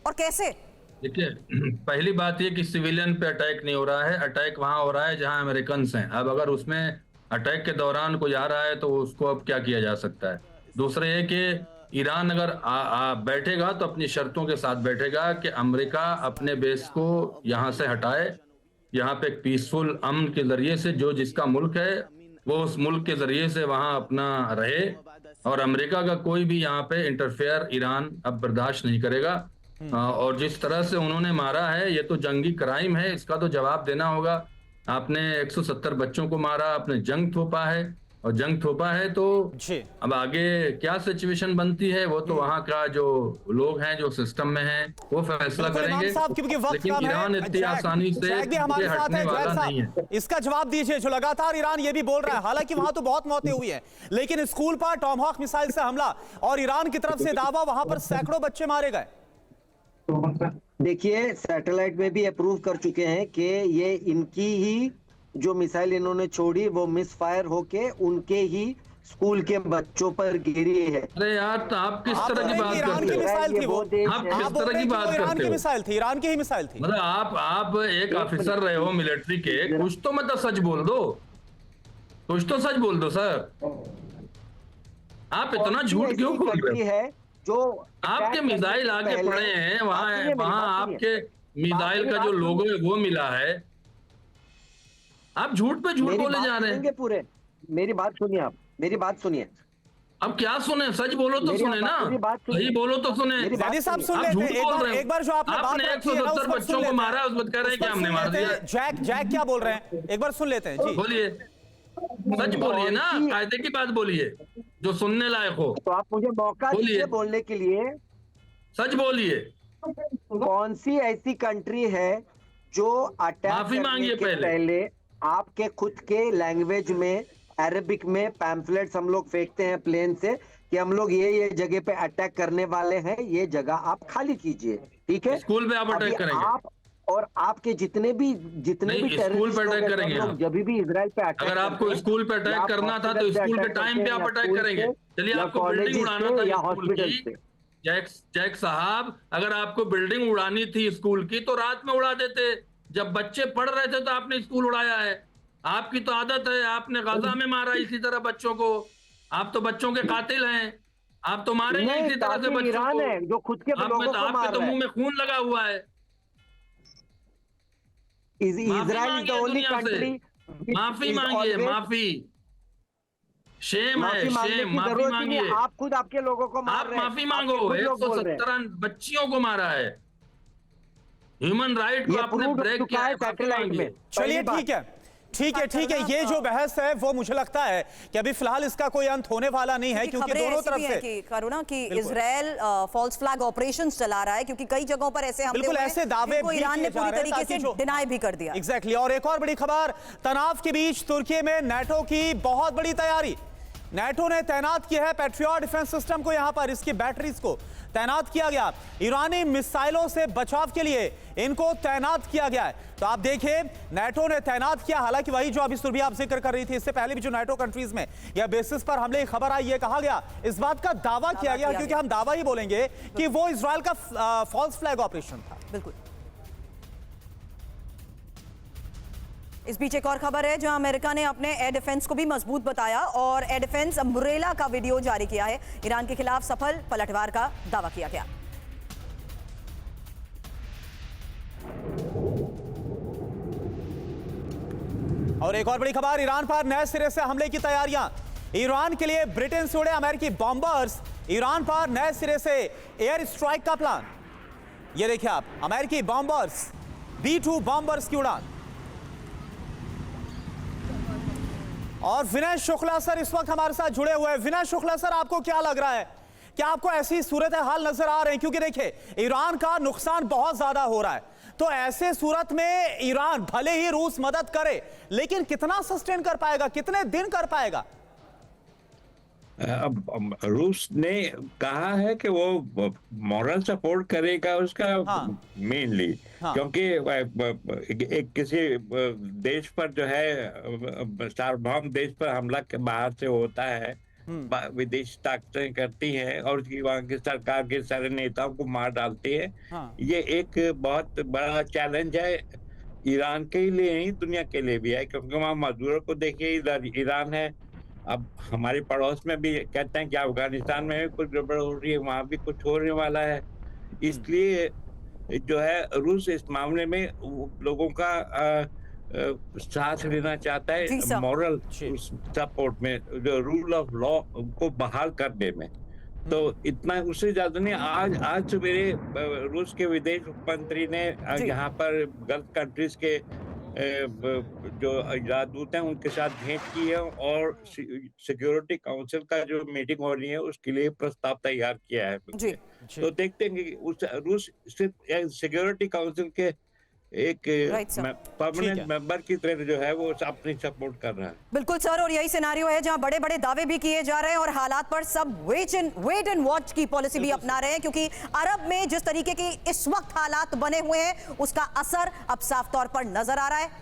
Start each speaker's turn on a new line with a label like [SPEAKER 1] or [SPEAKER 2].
[SPEAKER 1] और कैसे?
[SPEAKER 2] देखिए, पहली बात ये कि सिविलियन पे अटैक नहीं हो रहा है, अटैक वहां हो रहा है जहां अमेरिकन हैं। अब अगर उसमें अटैक के दौरान कोई आ रहा है तो उसको अब क्या किया जा सकता है। दूसरे ये कि ईरान अगर बैठेगा तो अपनी शर्तों के साथ बैठेगा कि अमेरिका अपने बेस को यहाँ से हटाए, यहाँ पे एक पीसफुल अमन के जरिए से जो जिसका मुल्क है वो उस मुल्क के जरिए से वहां अपना रहे, और अमेरिका का कोई भी यहाँ पे इंटरफेयर ईरान अब बर्दाश्त नहीं करेगा। और जिस तरह से उन्होंने मारा है ये तो जंगी क्राइम है, इसका तो जवाब देना होगा। आपने 170 बच्चों को मारा, आपने जंग थोपा है, और जंग थोपा है तो
[SPEAKER 1] जी।
[SPEAKER 2] अब आगे क्या सिचुएशन बनती है वो तो वहां का जो लोग हैं जो सिस्टम में हैं वो फैसला
[SPEAKER 1] बिल्कुल इमाम
[SPEAKER 2] करेंगे।
[SPEAKER 1] साहब, क्योंकि वक्त
[SPEAKER 2] लेकिन
[SPEAKER 1] कम
[SPEAKER 2] ईरान
[SPEAKER 1] है।
[SPEAKER 2] इतनी आसानी से
[SPEAKER 1] जैक भी हमारे
[SPEAKER 2] पीछे
[SPEAKER 1] साथ
[SPEAKER 2] हटने
[SPEAKER 1] है।
[SPEAKER 2] वाला
[SPEAKER 1] जैक
[SPEAKER 2] नहीं है।
[SPEAKER 1] साहब, इसका जवाब दीजिए। जो लगातार ईरान ये भी बोल रहा है, हालांकि वहां तो बहुत मौतें हुई हैं, लेकिन स्कूल पर टॉमहॉक मिसाइल से हमला, और ईरान की तरफ से दावा वहां पर सैकड़ों बच्चे मारे गए।
[SPEAKER 3] देखिए, सैटेलाइट में भी अप्रूव कर चुके हैं कि ये इनकी ही जो मिसाइल इन्होंने छोड़ी वो मिस फायर होके उनके ही स्कूल के बच्चों पर गिरी है।
[SPEAKER 2] अरे यार, तो आप किस तरह की बात
[SPEAKER 1] ईरान
[SPEAKER 2] करते
[SPEAKER 1] की
[SPEAKER 2] हो?
[SPEAKER 1] मिसाइल थी वो।
[SPEAKER 2] आप किस तरह की बात
[SPEAKER 1] ईरान
[SPEAKER 2] करते
[SPEAKER 1] की
[SPEAKER 2] हो?
[SPEAKER 1] मिसाइल थी, ईरान की ही मिसाइल थी।
[SPEAKER 2] मतलब आप एक ऑफिसर रहे हो मिलिट्री के, कुछ तो मतलब सच बोल दो, कुछ तो सच बोल दो सर। आप इतना झूठ क्यों बोल रहे हो?
[SPEAKER 3] है जो
[SPEAKER 2] आपके मिसाइल आके पड़े हैं वहां, आपके मिसाइल का जो लोगो है वो मिला है। आप झूठ पे झूठ बोले जा रहे हैं।
[SPEAKER 3] पूरे मेरी बात सुनिए, आप मेरी बात सुनिए।
[SPEAKER 2] अब क्या सुने? सच बोलो तो सुने ना, सही बोलो तो सुने।
[SPEAKER 1] ज़ैदी साहब सुन
[SPEAKER 2] आप
[SPEAKER 1] लेते
[SPEAKER 2] झूठ
[SPEAKER 1] हैं।
[SPEAKER 2] बोल रहे हो।
[SPEAKER 1] एक बार जो आपने बात रखी है ना, उस
[SPEAKER 2] 170
[SPEAKER 1] पर सुन
[SPEAKER 2] बच्चों
[SPEAKER 1] लेते
[SPEAKER 2] को
[SPEAKER 1] हैं।
[SPEAKER 2] मारा, उस पर कह रहे हैं कि हमने मार दिया।
[SPEAKER 1] जैक क्या बोल रहे हैं, एक बार सुन लेते हैं जी।
[SPEAKER 2] बोलिए, सच बोलिए ना, कायदे की बात बोलिए जो सुनने लायक हो।
[SPEAKER 3] तो आप मुझे मौका दीजिए बोलने के लिए।
[SPEAKER 2] सच बोलिए।
[SPEAKER 3] कौन सी ऐसी कंट्री है जो अटैक
[SPEAKER 2] माफी मांगिए
[SPEAKER 3] पहले आपके खुद के लैंग्वेज में, अरबिक में पैम्फलेट्स हम लोग फेंकते हैं प्लेन से कि हम लोग ये जगह पे अटैक करने वाले हैं, ये जगह आप खाली कीजिए, ठीक है?
[SPEAKER 2] स्कूल पे आप अटैक करेंगे?
[SPEAKER 3] आप और आपके जितने भी
[SPEAKER 2] स्कूल पे अटैक करेंगे आप।
[SPEAKER 3] जब भी इजराइल पे अटैक,
[SPEAKER 2] अगर आपको स्कूल पे अटैक करना था तो स्कूल के टाइम पे आप अटैक करेंगे। चलिए, आपको बिल्डिंग उड़ाना था
[SPEAKER 3] हॉस्पिटल से।
[SPEAKER 2] जैक साहब, अगर आपको बिल्डिंग उड़ानी थी स्कूल की तो रात में उड़ा देते। जब बच्चे पढ़ रहे थे तो आपने स्कूल उड़ाया है। आपकी तो आदत है, आपने गाजा में मारा इसी तरह बच्चों को। आप तो बच्चों के कातिल हैं, आप तो मारेंगे इसी तरह से बच्चों को।
[SPEAKER 3] है जो खुद के लोगों को मार
[SPEAKER 2] आपके तो मुंह में खून लगा हुआ है।
[SPEAKER 3] Israel is the only country.
[SPEAKER 2] माफी मांगिए, माफी। शेम है, शेम। माफी मांगिए।
[SPEAKER 3] आप खुद आपके लोगों को मार रहे हैं।
[SPEAKER 2] आप माफी मांगो। 170 बच्चियों को मारा है। ह्यूमन राइट को आपने ब्रेक किया है,
[SPEAKER 3] सैटेलाइट में।
[SPEAKER 1] चलिए ठीक है, ठीक है, ठीक है। ये जो बहस है वो मुझे लगता है कि अभी फिलहाल इसका कोई अंत होने वाला नहीं है, क्योंकि दोनों तरफ से
[SPEAKER 4] कि करुणा कि इजराइल फॉल्स फ्लैग ऑपरेशंस चला रहा है, क्योंकि कई जगहों पर ऐसे हमले
[SPEAKER 1] बिल्कुल ऐसे दावे भी
[SPEAKER 4] ईरान ने पूरी तरीके से डिनाई भी कर दिया।
[SPEAKER 1] एग्जैक्टली। और एक और बड़ी खबर, तनाव के बीच तुर्की में नाटो की बहुत बड़ी तैयारी। नाटो ने तैनात किया है पैट्रियट डिफेंस सिस्टम को, यहां पर इसकी बैटरीज को तैनात किया गया। ईरानी मिसाइलों से बचाव के लिए इनको तैनात किया गया है। तो आप देखिए, नाटो ने तैनात किया। हालांकि वही जो अभी सुरभि आप जिक्र कर रही थी, इससे पहले भी जो नाटो कंट्रीज में या बेसिस पर हमले की खबर आई, ये कहा गया, इस बात का दावा किया गया, क्योंकि हम दावा ही बोलेंगे कि वो इजराइल का फॉल्स फ्लैग ऑपरेशन था।
[SPEAKER 4] बिल्कुल। इस बीच एक और खबर है जहां अमेरिका ने अपने एयर डिफेंस को भी मजबूत बताया और एयर डिफेंस अम्ब्रेला का वीडियो जारी किया है। ईरान के खिलाफ सफल पलटवार का दावा किया गया।
[SPEAKER 1] और एक और बड़ी खबर, ईरान पर नए सिरे से हमले की तैयारियां। ईरान के लिए ब्रिटेन से उड़े अमेरिकी बॉम्बर्स, ईरान पर नए सिरे से एयर स्ट्राइक का प्लान। ये देखिए आप, अमेरिकी बॉम्बर्स, B-2 बॉम्बर्स की उड़ान। और विनय शुक्ला सर इस वक्त हमारे साथ जुड़े हुए हैं। विनय शुक्ला सर, आपको क्या लग रहा है, क्या आपको ऐसी सूरत हाल नजर आ रहे हैं? क्योंकि देखिए, ईरान का नुकसान बहुत ज्यादा हो रहा है, तो ऐसे सूरत में ईरान भले ही रूस मदद करे, लेकिन कितना सस्टेन कर पाएगा, कितने दिन कर पाएगा?
[SPEAKER 5] अब रूस ने कहा है कि वो मॉरल सपोर्ट करेगा उसका, मेनली क्योंकि एक किसी देश पर जो है सार्वभौम देश पर हमला के बाहर से होता है विदेशी ताकतें करती हैं और वहाँ की सरकार के सारे नेताओं को मार डालती है।
[SPEAKER 1] हाँ।
[SPEAKER 5] ये एक बहुत बड़ा चैलेंज है ईरान के लिए नहीं, दुनिया के लिए भी है, क्योंकि वहाँ मजदूरों को देखिए, इधर ईरान है, अब हमारे पड़ोस में भी कहते हैं कि अफगानिस्तान में भी कुछ गड़बड़ हो रही है, वहां भी कुछ होने वाला है। इसलिए जो है रूस इस मामले में लोगों का साथ लेना चाहता है मॉरल सपोर्ट में, जो रूल ऑफ लॉ को बहाल करने में। तो इतना, उससे ज्यादा नहीं। आज सवेरे रूस के विदेश मंत्री ने यहाँ पर गल्फ कंट्रीज के जो राजदूत हैं उनके साथ भेंट की है और सिक्योरिटी काउंसिल का जो मीटिंग हो रही है उसके लिए प्रस्ताव तैयार किया है।
[SPEAKER 4] जी।
[SPEAKER 5] तो देखते हैं कि उस रूस सिक्योरिटी काउंसिल के एक परमानेंट मेंबर की तरह जो है वो अपनी सपोर्ट कर रहा है।
[SPEAKER 4] बिल्कुल सर, और यही सिनेरियो है जहां बड़े बड़े दावे भी किए जा रहे हैं और हालात पर सब वेट एंड वॉच की पॉलिसी भी अपना रहे हैं, क्योंकि अरब में जिस तरीके के इस वक्त हालात बने हुए हैं उसका असर अब साफ तौर पर नजर आ रहा है।